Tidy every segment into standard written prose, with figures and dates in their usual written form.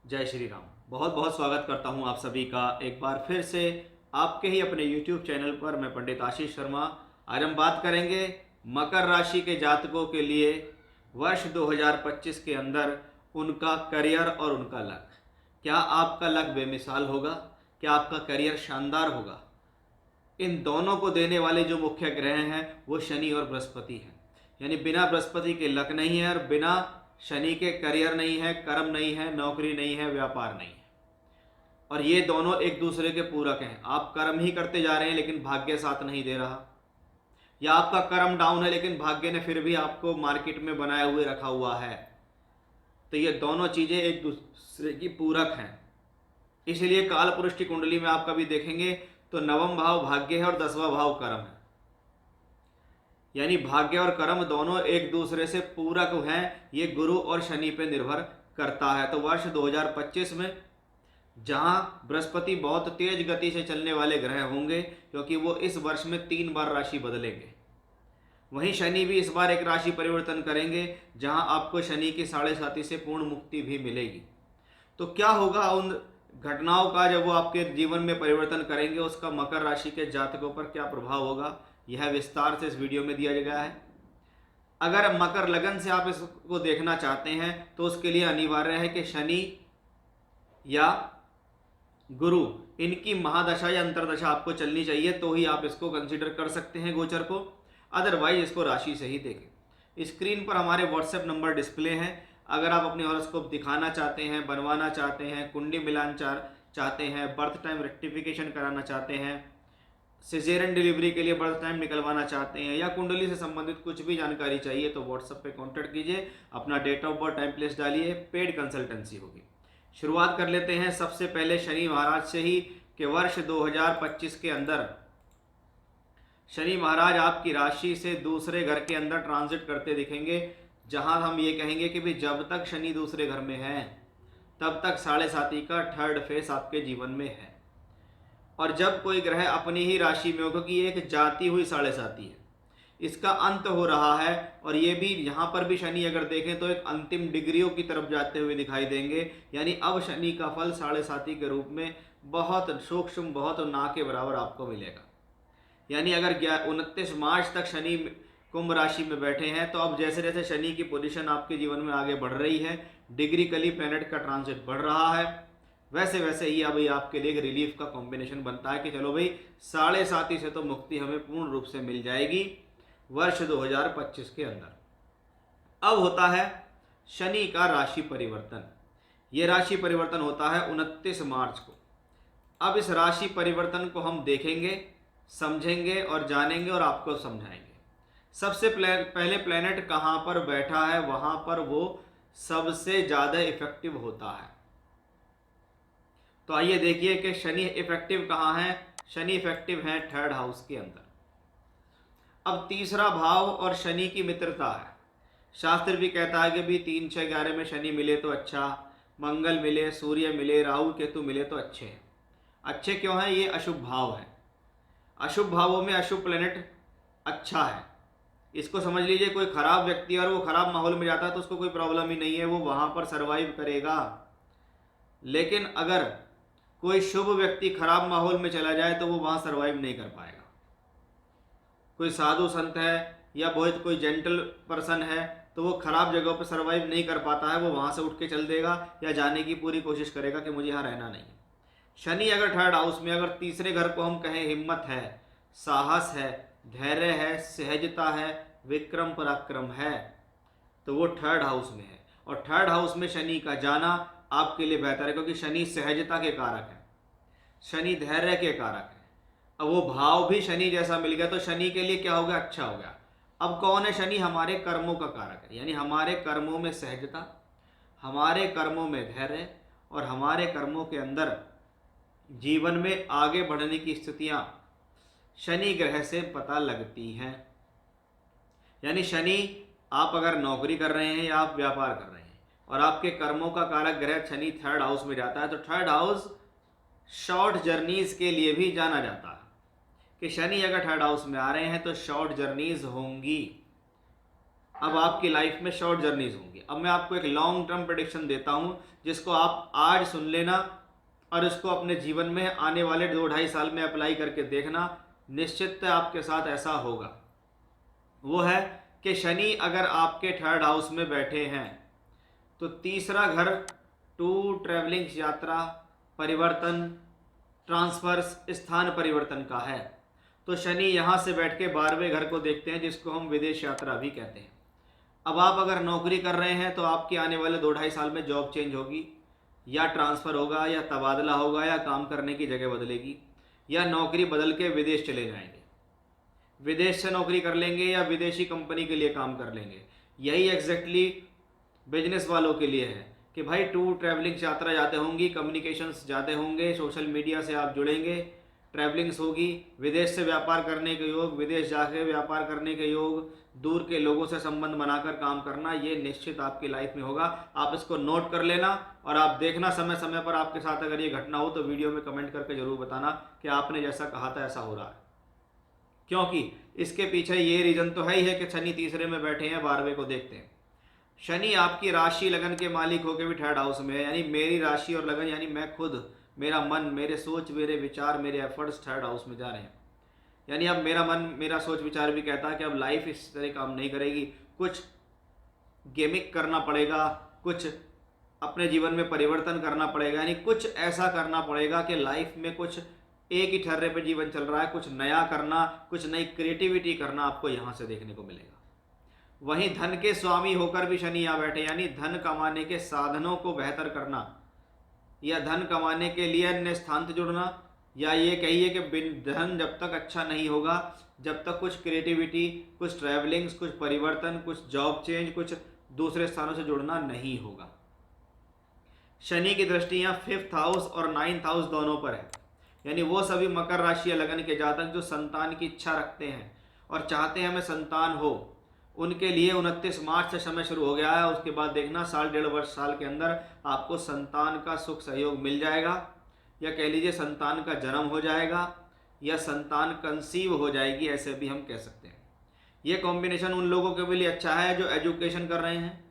जय श्री राम। बहुत बहुत स्वागत करता हूं आप सभी का एक बार फिर से आपके ही अपने YouTube चैनल पर। मैं पंडित आशीष शर्मा। आज हम बात करेंगे मकर राशि के जातकों के लिए वर्ष 2025 के अंदर उनका करियर और उनका लक। क्या आपका लक बेमिसाल होगा? क्या आपका करियर शानदार होगा? इन दोनों को देने वाले जो मुख्य ग्रह हैं वो शनि और बृहस्पति हैं। यानी बिना बृहस्पति के लक नहीं है और बिना शनि के करियर नहीं है, कर्म नहीं है, नौकरी नहीं है, व्यापार नहीं है। और ये दोनों एक दूसरे के पूरक हैं। आप कर्म ही करते जा रहे हैं लेकिन भाग्य साथ नहीं दे रहा, या आपका कर्म डाउन है लेकिन भाग्य ने फिर भी आपको मार्केट में बनाए हुए रखा हुआ है। तो ये दोनों चीजें एक दूसरे की पूरक हैं। इसलिए काल पुरुष की कुंडली में आप कभी देखेंगे तो नवम भाव भाग्य है और 10वां भाव कर्म है। यानी भाग्य और कर्म दोनों एक दूसरे से पूरक हैं। ये गुरु और शनि पे निर्भर करता है। तो वर्ष 2025 में जहां बृहस्पति बहुत तेज गति से चलने वाले ग्रह होंगे, क्योंकि वो इस वर्ष में 3 बार राशि बदलेंगे, वहीं शनि भी इस बार एक राशि परिवर्तन करेंगे जहां आपको शनि की 7.5 से पूर्ण मुक्ति भी मिलेगी। तो क्या होगा उन घटनाओं का जब वो आपके जीवन में परिवर्तन करेंगे, उसका मकर राशि के जातकों पर क्या प्रभाव होगा, यह विस्तार से इस वीडियो में दिया गया है। अगर मकर लगन से आप इसको देखना चाहते हैं तो उसके लिए अनिवार्य है कि शनि या गुरु इनकी महादशा या अंतरदशा आपको चलनी चाहिए, तो ही आप इसको कंसीडर कर सकते हैं गोचर को। अदरवाइज इसको राशि से ही देखें। स्क्रीन पर हमारे व्हाट्सएप नंबर डिस्प्ले हैं। अगर आप अपने हॉरोस्कोप दिखाना चाहते हैं, बनवाना चाहते हैं, कुंडली मिलान चाहते हैं, बर्थ टाइम रेक्टिफिकेशन कराना चाहते हैं, सिजेरियन डिलीवरी के लिए बर्थ टाइम निकलवाना चाहते हैं, या कुंडली से संबंधित कुछ भी जानकारी चाहिए, तो व्हाट्सएप पे कांटेक्ट कीजिए। अपना date of birth, time, place डालिए। पेड कंसल्टेंसी होगी। शुरुआत कर लेते हैं सबसे पहले शनि महाराज से ही कि वर्ष 2025 के अंदर शनि महाराज आपकी राशि से दूसरे घर के अंदर ट्रांजिट करते दिखेंगे, जहां हम ये कहेंगे कि भाई जब तक शनि दूसरे घर में है तब तक 7.5 का थर्ड फेस आपके जीवन में है। और जब कोई ग्रह अपनी ही राशि में हो, क्योंकि ये एक जाती हुई 7.5 है, इसका अंत हो रहा है। और ये भी यहाँ पर भी शनि अगर देखें तो एक अंतिम डिग्रियों की तरफ जाते हुए दिखाई देंगे। यानी अब शनि का फल 7.5 के रूप में बहुत सूक्ष्म, बहुत ना के बराबर आपको मिलेगा। यानी अगर 29 मार्च तक शनि कुंभ राशि में बैठे हैं, तो अब जैसे जैसे शनि की पोजीशन आपके जीवन में आगे बढ़ रही है, डिग्रिकली प्लैनेट का ट्रांजिट बढ़ रहा है, वैसे वैसे ही अभी आपके लिए एक रिलीफ का कॉम्बिनेशन बनता है कि चलो भाई 7.5 से तो मुक्ति हमें पूर्ण रूप से मिल जाएगी वर्ष 2025 के अंदर। अब होता है शनि का राशि परिवर्तन। ये राशि परिवर्तन होता है 29 मार्च को। अब इस राशि परिवर्तन को हम देखेंगे, समझेंगे और जानेंगे और आपको समझाएंगे। सबसे पहले प्लेनेट कहाँ पर बैठा है, वहां पर वो सबसे ज्यादा इफेक्टिव होता है। तो आइए देखिए कि शनि इफेक्टिव कहाँ है। शनि इफेक्टिव है थर्ड हाउस के अंदर। अब तीसरा भाव और शनि की मित्रता है। शास्त्र भी कहता है कि भी 3, 6, 11 में शनि मिले तो अच्छा, मंगल मिले, सूर्य मिले, राहु केतु मिले तो अच्छे हैं। अच्छे क्यों हैं? ये अशुभ भाव है। अशुभ भावों में अशुभ प्लेनेट अच्छा है। इसको समझ लीजिए, कोई खराब व्यक्ति और वो खराब माहौल में जाता है तो उसको कोई प्रॉब्लम ही नहीं है, वो वहां पर सरवाइव करेगा। लेकिन अगर कोई शुभ व्यक्ति खराब माहौल में चला जाए तो वो वहां सरवाइव नहीं कर पाएगा। कोई साधु संत है या बहुत कोई जेंटल पर्सन है तो वो खराब जगहों पर सरवाइव नहीं कर पाता है, वो वहां से उठ के चल देगा या जाने की पूरी कोशिश करेगा कि मुझे यहाँ रहना नहीं है। शनि अगर थर्ड हाउस में, अगर तीसरे घर को हम कहें हिम्मत है, साहस है, धैर्य है, सहजता है, विक्रम पराक्रम है, तो वो थर्ड हाउस में है। और थर्ड हाउस में शनि का जाना आपके लिए बेहतर है, क्योंकि शनि सहजता के कारक है, शनि धैर्य के कारक है। अब वो भाव भी शनि जैसा मिल गया तो शनि के लिए क्या हो गया? अच्छा हो गया। अब कौन है शनि? हमारे कर्मों का कारक है। यानी हमारे कर्मों में सहजता, हमारे कर्मों में धैर्य और हमारे कर्मों के अंदर जीवन में आगे बढ़ने की स्थितियां शनि ग्रह से पता लगती हैं। यानी शनि, आप अगर नौकरी कर रहे हैं या आप व्यापार कर रहे हैं और आपके कर्मों का कारक ग्रह शनि थर्ड हाउस में जाता है, तो थर्ड हाउस शॉर्ट जर्नीज के लिए भी जाना जाता है कि शनि अगर थर्ड हाउस में आ रहे हैं तो शॉर्ट जर्नीज होंगी। अब आपकी लाइफ में शॉर्ट जर्नीज होंगी। अब मैं आपको एक लॉन्ग टर्म प्रेडिक्शन देता हूँ, जिसको आप आज सुन लेना और इसको अपने जीवन में आने वाले 2-2.5 साल में अप्लाई करके देखना, निश्चित आपके साथ ऐसा होगा। वो है कि शनि अगर आपके 3rd हाउस में बैठे हैं तो तीसरा घर टूर, ट्रैवलिंग, यात्रा, परिवर्तन, ट्रांसफर्स, स्थान परिवर्तन का है। तो शनि यहाँ से बैठ के 12वें घर को देखते हैं, जिसको हम विदेश यात्रा भी कहते हैं। अब आप अगर नौकरी कर रहे हैं तो आपकी आने वाले 2-2.5 साल में जॉब चेंज होगी, या ट्रांसफ़र होगा, या तबादला होगा, या काम करने की जगह बदलेगी, या नौकरी बदल के विदेश चले जाएंगे, विदेश से नौकरी कर लेंगे या विदेशी कंपनी के लिए काम कर लेंगे। यही एग्जैक्टली बिजनेस वालों के लिए है कि भाई टूर, ट्रैवलिंग, यात्रा ज़्यादा होंगी, कम्युनिकेशंस ज़्यादा होंगे, सोशल मीडिया से आप जुड़ेंगे, ट्रैवलिंग्स होगी, विदेश से व्यापार करने के योग, विदेश जाकर व्यापार करने के योग, दूर के लोगों से संबंध बनाकर काम करना, ये निश्चित आपकी लाइफ में होगा। आप इसको नोट कर लेना और आप देखना समय समय पर आपके साथ अगर ये घटना हो तो वीडियो में कमेंट करके ज़रूर बताना कि आपने जैसा कहा था ऐसा हो रहा है। क्योंकि इसके पीछे ये रीज़न तो है ही है कि शनि तीसरे में बैठे हैं, 12वें को देखते हैं। शनि आपकी राशि लगन के मालिक होकर भी 3rd हाउस में है, यानी मेरी राशि और लगन, यानी मैं खुद, मेरा मन, मेरे सोच, मेरे विचार, मेरे एफर्ट्स 3rd हाउस में जा रहे हैं। यानी अब मेरा मन, मेरा सोच विचार भी कहता है कि अब लाइफ इस तरह काम नहीं करेगी, कुछ गेमिक करना पड़ेगा, कुछ अपने जीवन में परिवर्तन करना पड़ेगा, यानी कुछ ऐसा करना पड़ेगा कि लाइफ में कुछ एक ही ठर्रे पे जीवन चल रहा है, कुछ नया करना, कुछ नई क्रिएटिविटी करना आपको यहाँ से देखने को मिलेगा। वहीं धन के स्वामी होकर भी शनि यहाँ बैठे, यानी धन कमाने के साधनों को बेहतर करना, या धन कमाने के लिए अन्य स्थान से जुड़ना, या ये कहिए कि धन जब तक अच्छा नहीं होगा, जब तक कुछ क्रिएटिविटी, कुछ ट्रैवलिंग्स, कुछ परिवर्तन, कुछ जॉब चेंज, कुछ दूसरे स्थानों से जुड़ना नहीं होगा। शनि की दृष्टि यहाँ 5th हाउस और 9th हाउस दोनों पर है, यानी वो सभी मकर राशि या लगन के जातक जो संतान की इच्छा रखते हैं और चाहते हैं हमें संतान हो, उनके लिए 29 मार्च से समय शुरू हो गया है। उसके बाद देखना 1.5 वर्ष साल के अंदर आपको संतान का सुख सहयोग मिल जाएगा, या कह लीजिए संतान का जन्म हो जाएगा, या संतान कंसीव हो जाएगी, ऐसे भी हम कह सकते हैं। ये कॉम्बिनेशन उन लोगों के लिए अच्छा है जो एजुकेशन कर रहे हैं,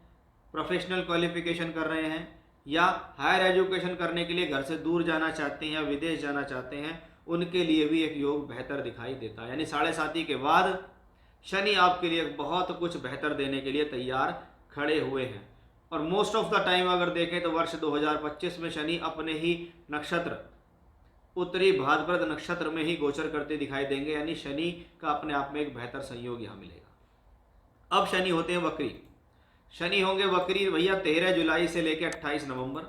प्रोफेशनल क्वालिफिकेशन कर रहे हैं, या हायर एजुकेशन करने के लिए घर से दूर जाना चाहते हैं या विदेश जाना चाहते हैं, उनके लिए भी एक योग बेहतर दिखाई देता है। यानी 7.5 के बाद शनि आपके लिए बहुत कुछ बेहतर देने के लिए तैयार खड़े हुए हैं। और मोस्ट ऑफ द टाइम अगर देखें तो वर्ष 2025 में शनि अपने ही नक्षत्र उत्तरी भाद्रपद नक्षत्र में ही गोचर करते दिखाई देंगे, यानी शनि का अपने आप में एक बेहतर संयोग यहाँ मिलेगा। अब शनि होते हैं वक्री। शनि होंगे वक्री भैया 13 जुलाई से लेकर 28 नवंबर।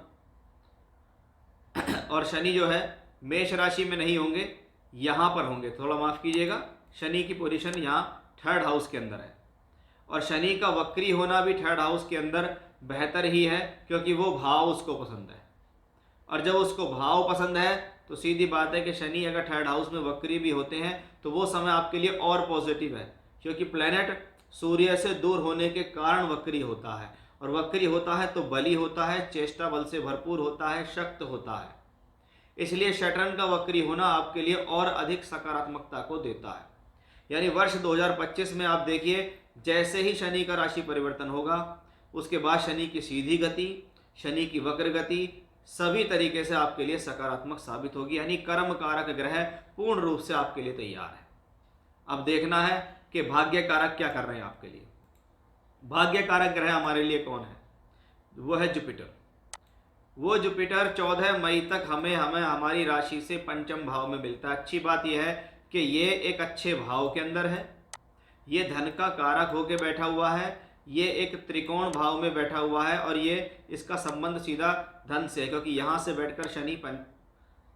और शनि जो है मेष राशि में नहीं होंगे, यहाँ पर होंगे, थोड़ा माफ कीजिएगा, शनि की पोजीशन यहाँ 3rd हाउस के अंदर है। और शनि का वक्री होना भी 3rd हाउस के अंदर बेहतर ही है, क्योंकि वो भाव उसको पसंद है। और जब उसको भाव पसंद है तो सीधी बात है कि शनि अगर 3rd हाउस में वक्री भी होते हैं तो वो समय आपके लिए और पॉजिटिव है, क्योंकि प्लैनेट सूर्य से दूर होने के कारण वक्री होता है। और वक्री होता है तो बली होता है, चेष्टा बल से भरपूर होता है, शक्त होता है। इसलिए शटरन का वक्री होना आपके लिए और अधिक सकारात्मकता को देता है। यानी वर्ष 2025 में आप देखिए, जैसे ही शनि का राशि परिवर्तन होगा, उसके बाद शनि की सीधी गति, शनि की वक्र गति सभी तरीके से आपके लिए सकारात्मक साबित होगी। यानी कर्म कारक ग्रह पूर्ण रूप से आपके लिए तैयार है। अब देखना है कि भाग्य कारक क्या कर रहे हैं आपके लिए। भाग्य कारक ग्रह हमारे लिए कौन है? वो है जुपिटर। वो जुपिटर 14 मई तक हमें हमारी राशि से पंचम भाव में मिलता है। अच्छी बात यह है कि ये एक अच्छे भाव के अंदर है, ये धन का कारक होके बैठा हुआ है, ये एक त्रिकोण भाव में बैठा हुआ है, और ये इसका संबंध सीधा धन से है, क्योंकि यहाँ से बैठकर शनि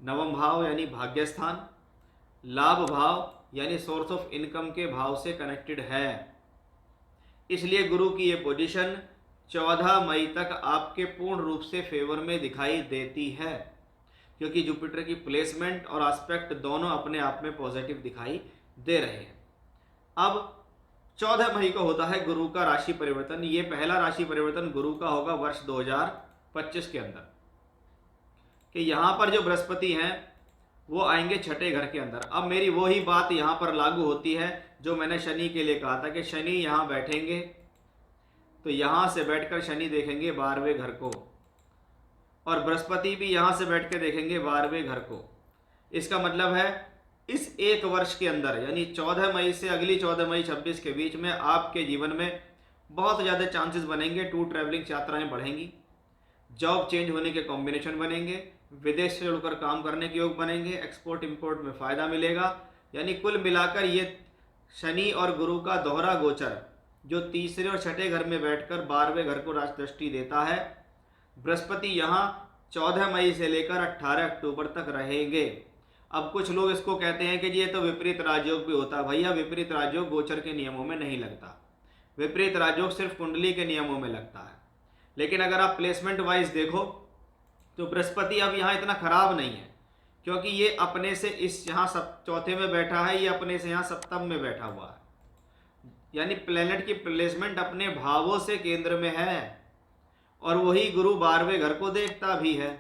नवम भाव यानी भाग्य स्थान, लाभ भाव यानी सोर्स ऑफ इनकम के भाव से कनेक्टेड है। इसलिए गुरु की ये पोजीशन 14 मई तक आपके पूर्ण रूप से फेवर में दिखाई देती है, क्योंकि जुपिटर की प्लेसमेंट और एस्पेक्ट दोनों अपने आप में पॉजिटिव दिखाई दे रहे हैं। अब 14 मई को होता है गुरु का राशि परिवर्तन। ये पहला राशि परिवर्तन गुरु का होगा वर्ष 2025 के अंदर, कि यहाँ पर जो बृहस्पति हैं वो आएंगे 6ठे घर के अंदर। अब मेरी वही बात यहाँ पर लागू होती है जो मैंने शनि के लिए कहा था कि शनि यहाँ बैठेंगे तो यहाँ से बैठकर शनि देखेंगे 12वें घर को, और बृहस्पति भी यहाँ से बैठ के देखेंगे 12वें घर को। इसका मतलब है इस एक वर्ष के अंदर, यानी 14 मई से अगली 14 मई 26 के बीच में आपके जीवन में बहुत ज़्यादा चांसेस बनेंगे, टूर ट्रैवलिंग यात्राएं बढ़ेंगी, जॉब चेंज होने के कॉम्बिनेशन बनेंगे, विदेश से जुड़कर काम करने के योग बनेंगे, एक्सपोर्ट इंपोर्ट में फ़ायदा मिलेगा। यानी कुल मिलाकर ये शनि और गुरु का दोहरा गोचर जो तीसरे और छठे घर में बैठकर 12वें घर को राज दृष्टि देता है। बृहस्पति यहाँ 14 मई से लेकर 18 अक्टूबर तक रहेंगे। अब कुछ लोग इसको कहते हैं कि जी ये तो विपरीत राजयोग भी होता है। भैया विपरीत राजयोग गोचर के नियमों में नहीं लगता, विपरीत राजयोग सिर्फ कुंडली के नियमों में लगता है। लेकिन अगर आप प्लेसमेंट वाइज देखो तो बृहस्पति अब यहाँ इतना खराब नहीं है, क्योंकि ये अपने से इस यहाँ चौथे में बैठा है, ये अपने से यहाँ सप्तम में बैठा हुआ है। यानी प्लेनेट की प्लेसमेंट अपने भावों से केंद्र में है, और वही गुरु 12वें घर को देखता भी है,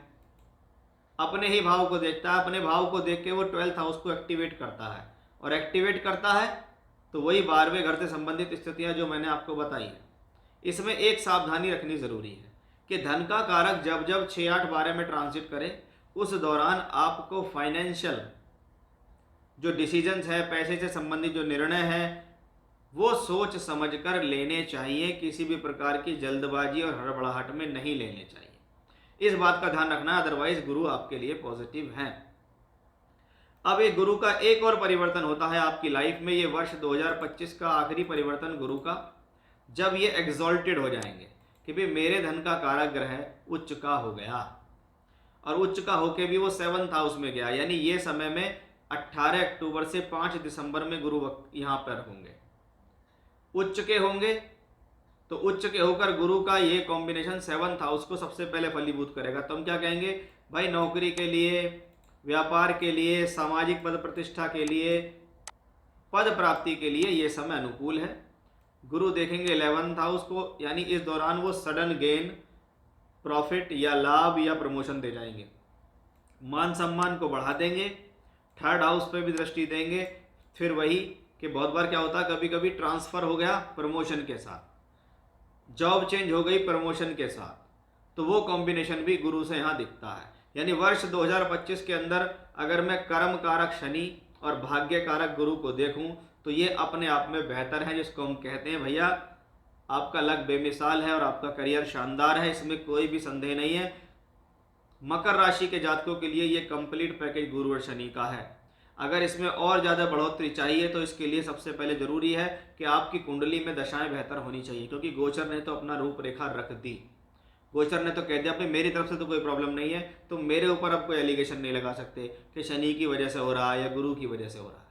अपने ही भाव को देखता है। अपने भाव को देख के वो 12th हाउस को एक्टिवेट करता है, और एक्टिवेट करता है तो वही 12वें घर से संबंधित स्थितियां जो मैंने आपको बताई है। इसमें एक सावधानी रखनी ज़रूरी है कि धन का कारक जब जब 6, 8, 12 में ट्रांजिट करे उस दौरान आपको फाइनेंशियल जो डिसीजंस है, पैसे से संबंधित जो निर्णय हैं, वो सोच समझकर लेने चाहिए। किसी भी प्रकार की जल्दबाजी और हड़बड़ाहट में नहीं लेने चाहिए। इस बात का ध्यान रखना, अदरवाइज गुरु आपके लिए पॉजिटिव हैं। अब एक गुरु का एक और परिवर्तन होता है आपकी लाइफ में, ये वर्ष 2025 का आखिरी परिवर्तन गुरु का, जब ये एग्जॉल्टेड हो जाएंगे कि भाई मेरे धन का कारक ग्रह उच्च का हो गया, और उच्च का होके भी वो 7th हाउस में गया। यानी ये समय में 18 अक्टूबर से 5 दिसंबर में गुरु यहाँ पर होंगे, उच्च के होंगे। तो उच्च के होकर गुरु का ये कॉम्बिनेशन 7th हाउस को सबसे पहले फलीभूत करेगा। तो हम क्या कहेंगे भाई, नौकरी के लिए, व्यापार के लिए, सामाजिक पद प्रतिष्ठा के लिए, पद प्राप्ति के लिए ये समय अनुकूल है। गुरु देखेंगे 11th हाउस को, यानी इस दौरान वो सडन गेन, प्रॉफिट या लाभ या प्रमोशन दे जाएंगे, मान सम्मान को बढ़ा देंगे। 3rd हाउस पे भी दृष्टि देंगे। फिर वही कि बहुत बार क्या होता है, कभी कभी ट्रांसफर हो गया प्रमोशन के साथ, जॉब चेंज हो गई प्रमोशन के साथ, तो वो कॉम्बिनेशन भी गुरु से यहाँ दिखता है। यानी वर्ष 2025 के अंदर अगर मैं कर्म कारक शनि और भाग्य कारक गुरु को देखूं तो ये अपने आप में बेहतर है, जिसको हम कहते हैं भैया आपका लक बेमिसाल है और आपका करियर शानदार है, इसमें कोई भी संदेह नहीं है। मकर राशि के जातकों के लिए ये कंप्लीट पैकेज गुरु और शनि का है। अगर इसमें और ज़्यादा बढ़ोतरी चाहिए तो इसके लिए सबसे पहले ज़रूरी है कि आपकी कुंडली में दशाएं बेहतर होनी चाहिए, क्योंकि गोचर ने तो अपना रूपरेखा रख दी। गोचर ने तो कह दिया भाई मेरी तरफ से तो कोई प्रॉब्लम नहीं है, तो मेरे ऊपर अब कोई एलिगेशन नहीं लगा सकते कि शनि की वजह से हो रहा है या गुरु की वजह से हो रहा है।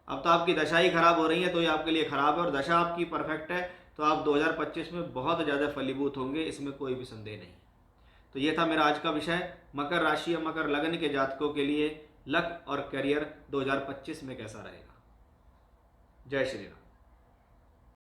अब तो आपकी दशा ही खराब हो रही है, तो ये आपके लिए खराब है, और दशा आपकी परफेक्ट है तो आप 2025 में बहुत ज़्यादा फलीभूत होंगे, इसमें कोई भी संदेह नहीं। तो ये था मेरा आज का विषय, मकर राशि या मकर लग्न के जातकों के लिए लक और करियर 2025 में कैसा रहेगा। जय श्री राम।